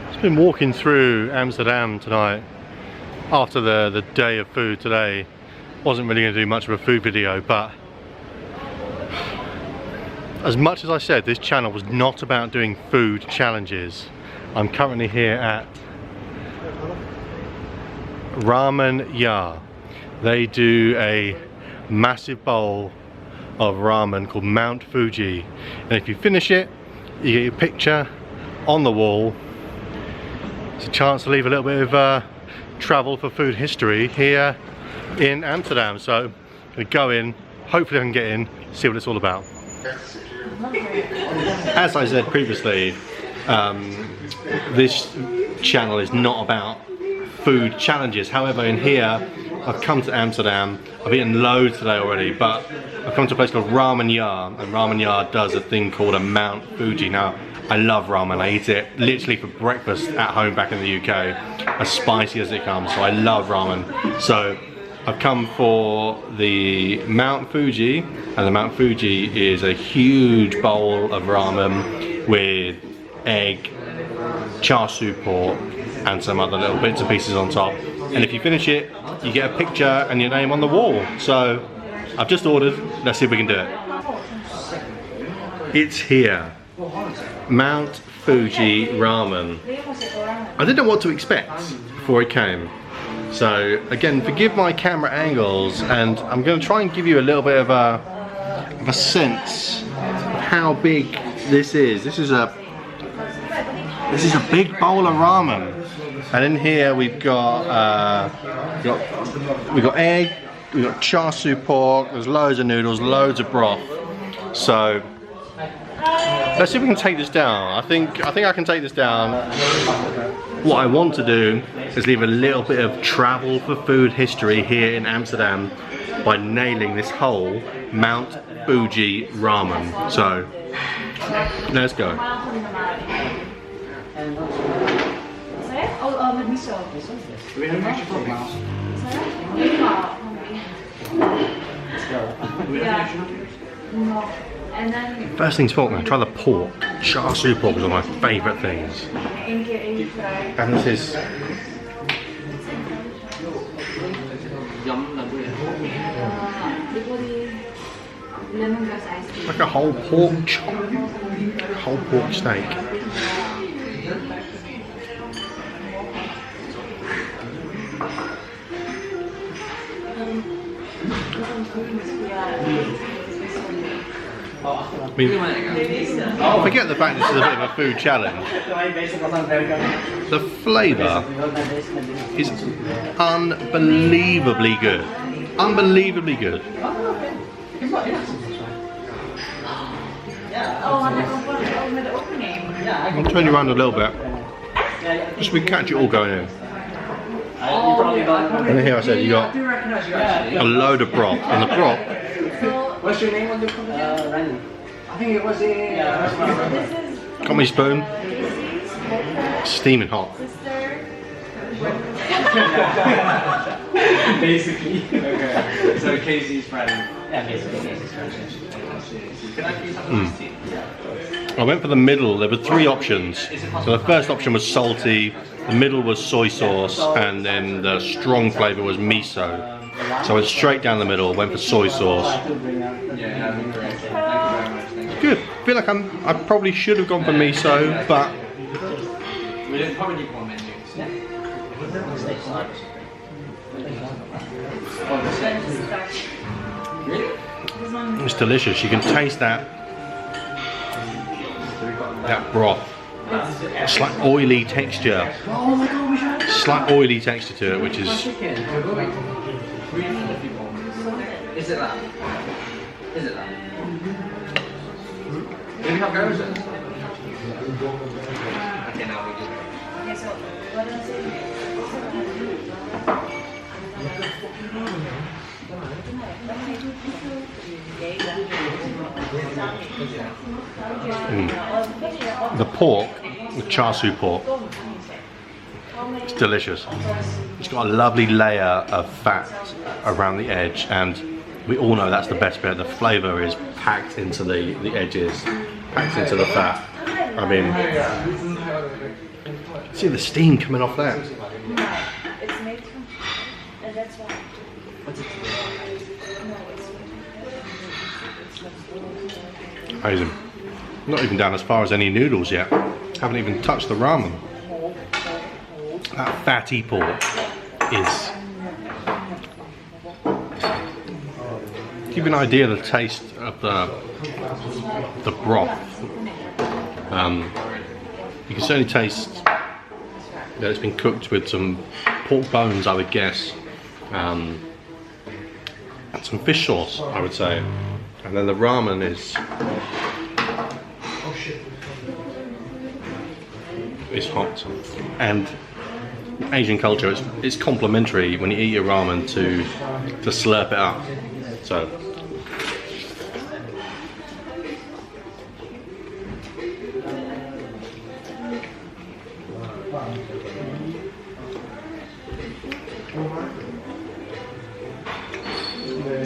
Just been walking through Amsterdam tonight after the day of food today. Wasn't really going to do much of a food video, but as much as I said this channel was not about doing food challenges, I'm currently here at Ramen Ya. They do a massive bowl of ramen called Mount Fuji, and if you finish it, you get your picture on the wall. It's a chance to leave a little bit of travel for food history here in Amsterdam. So I'm going to go in, hopefully I can get in, see what it's all about. As I said previously, this channel is not about food challenges. However, in here I've come to Amsterdam, I've eaten loads today already, but I've come to a place called Ramen Ya, and Ramen Ya does a thing called a Mount Fuji. Now, I love ramen. I eat it literally for breakfast at home back in the UK, as spicy as it comes, so I love ramen. So I've come for the Mount Fuji, and the Mount Fuji is a huge bowl of ramen with egg, char siu pork, and some other little bits and pieces on top. And if you finish it, you get a picture and your name on the wall. So I've just ordered, let's see if we can do it. It's here. Mount Fuji ramen. I didn't know what to expect before it came. So again, forgive my camera angles, and I'm going to try and give you a little bit of a sense of how big this is. This is a big bowl of ramen, and in here we've got egg, we've got char siu pork, there's loads of noodles, loads of broth. So let's see if we can take this down. I think I can take this down. What I want to do is leave a little bit of travel for food history here in Amsterdam by nailing this whole Mount Fuji ramen. So let's go. First things first, man, try the pork. Char siu pork is one of my favourite things. And this is like a whole pork chop, whole pork steak. I mean, forget the fact this is a bit of a food challenge. The flavour is unbelievably good. Unbelievably good. I'll turn you around a little bit, just so we catch it all going in. And then here I said you got a load of broth, and the broth. What's your name on the company? I think it was Got my spoon. Steaming hot. Basically. Okay. So Casey's friend. Yeah, basically Casey's friend. Can I please have a tea? I went for the middle. There were three options. So the first option was salty, the middle was soy sauce, and then the strong flavour was miso. So I went straight down the middle, went for soy sauce. Good. I feel like I probably should have gone for miso, but We probably need more menus. it's delicious. You can taste that broth. Slight oily texture. Slight oily texture to it, which is. Is it that? Is it that? Do we have goes then? Okay, now we do. Okay, so what is The pork, the char siu pork, it's delicious. It's got a lovely layer of fat around the edge, and we all know that's the best bit. The flavour is packed into the edges, packed into the fat. I mean, See the steam coming off that. It's made from, and that's why. What's it? Amazing. Not even down as far as any noodles yet. Haven't even touched the ramen. That fatty pork is... To give you an idea of the taste of the broth. You can certainly taste that it's been cooked with some pork bones, I would guess, and some fish sauce, I would say. And then the ramen is hot. And Asian culture, it's complimentary when you eat your ramen to slurp it up. So.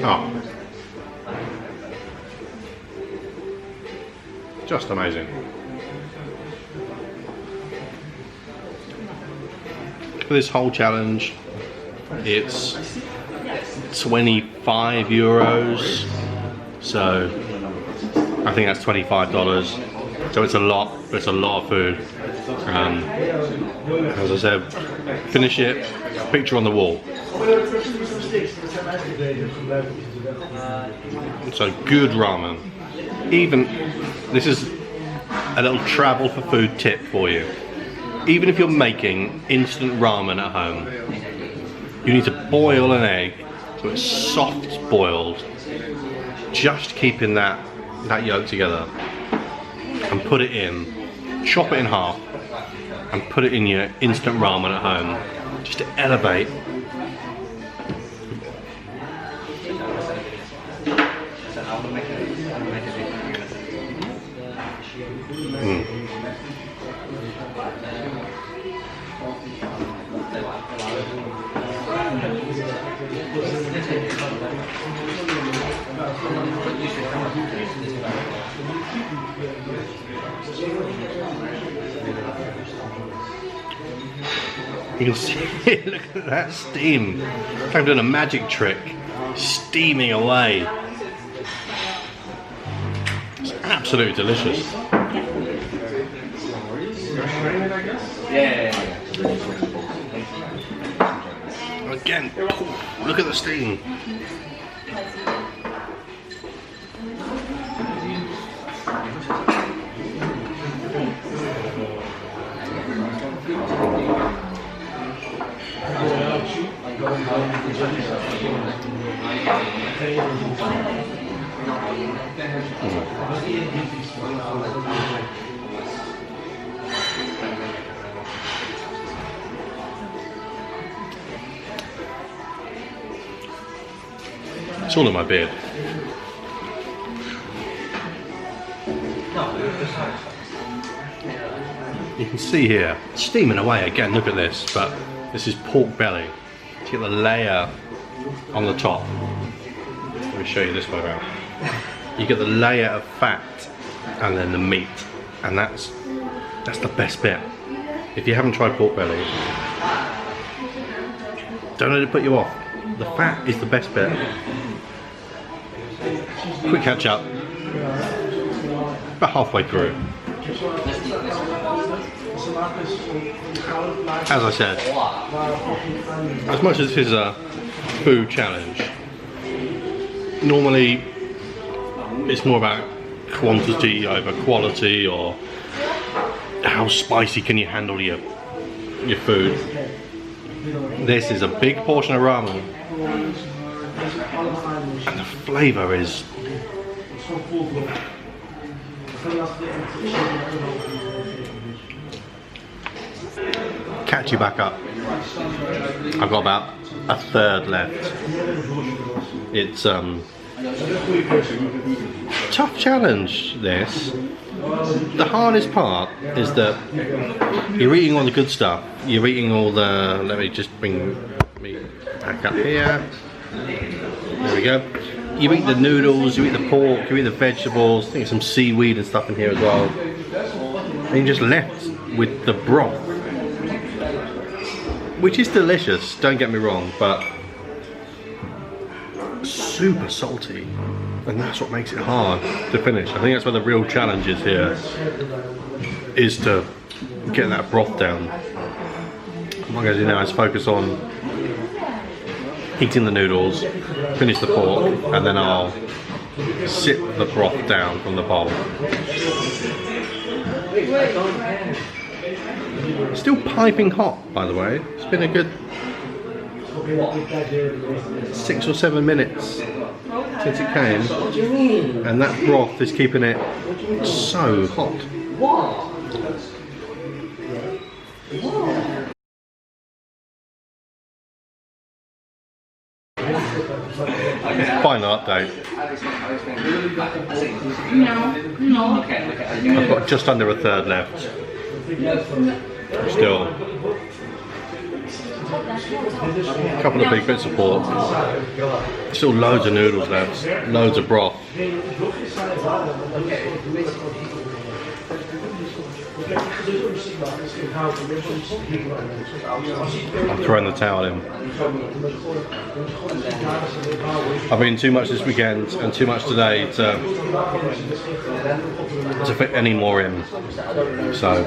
Oh. Just amazing. For this whole challenge, it's 25 euros. So I think that's $25. So it's a lot, but it's a lot of food. As I said, finish it, picture on the wall. So good ramen. Even, this is a little travel for food tip for you. Even if you're making instant ramen at home, you need to boil an egg so it's soft boiled, just keeping that yolk together, and put it in, chop it in half, and put it in your instant ramen at home, just to elevate. You can see it, look at that steam. I'm doing a magic trick, steaming away. It's absolutely delicious. Yeah. Again, look at the steam. It's all in my beard. You can see here, steaming away again, look at this, but this is pork belly. You get the layer on the top. Let me show you this way around. You get the layer of fat and then the meat, and that's the best bit. If you haven't tried pork belly, don't let it put you off. The fat is the best bit. Quick catch up. About halfway through. As I said, as much as this is a food challenge, normally it's more about quantity over quality, or how spicy can you handle your food. This is a big portion of ramen, and the flavour is catch you back up. I've got about a third left. It's tough challenge, this. The hardest part is that you're eating all the good stuff. You're eating all the, let me just bring me back up here. There we go. You eat the noodles, you eat the pork, you eat the vegetables, I think some seaweed and stuff in here as well. And you're just left with the broth, which is delicious, don't get me wrong, but super salty, and that's what makes it hard to finish. I think that's where the real challenge is here, is to get that broth down. What I'm going to do now is focus on heating the noodles, finish the pork, and then I'll sip the broth down from the bowl. Still piping hot, by the way. It's been a good 6 or 7 minutes since it came, and that broth is keeping it so hot. Final update. I've got just under a third left. Still a couple of big bits of pork. Still loads of noodles left. Loads of broth. I'm throwing the towel in. I've eaten too much this weekend and too much today to fit any more in. So,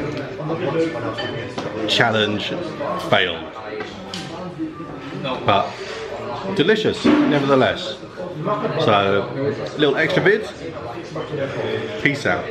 challenge failed. But delicious, nevertheless. So, little extra vid. Peace out.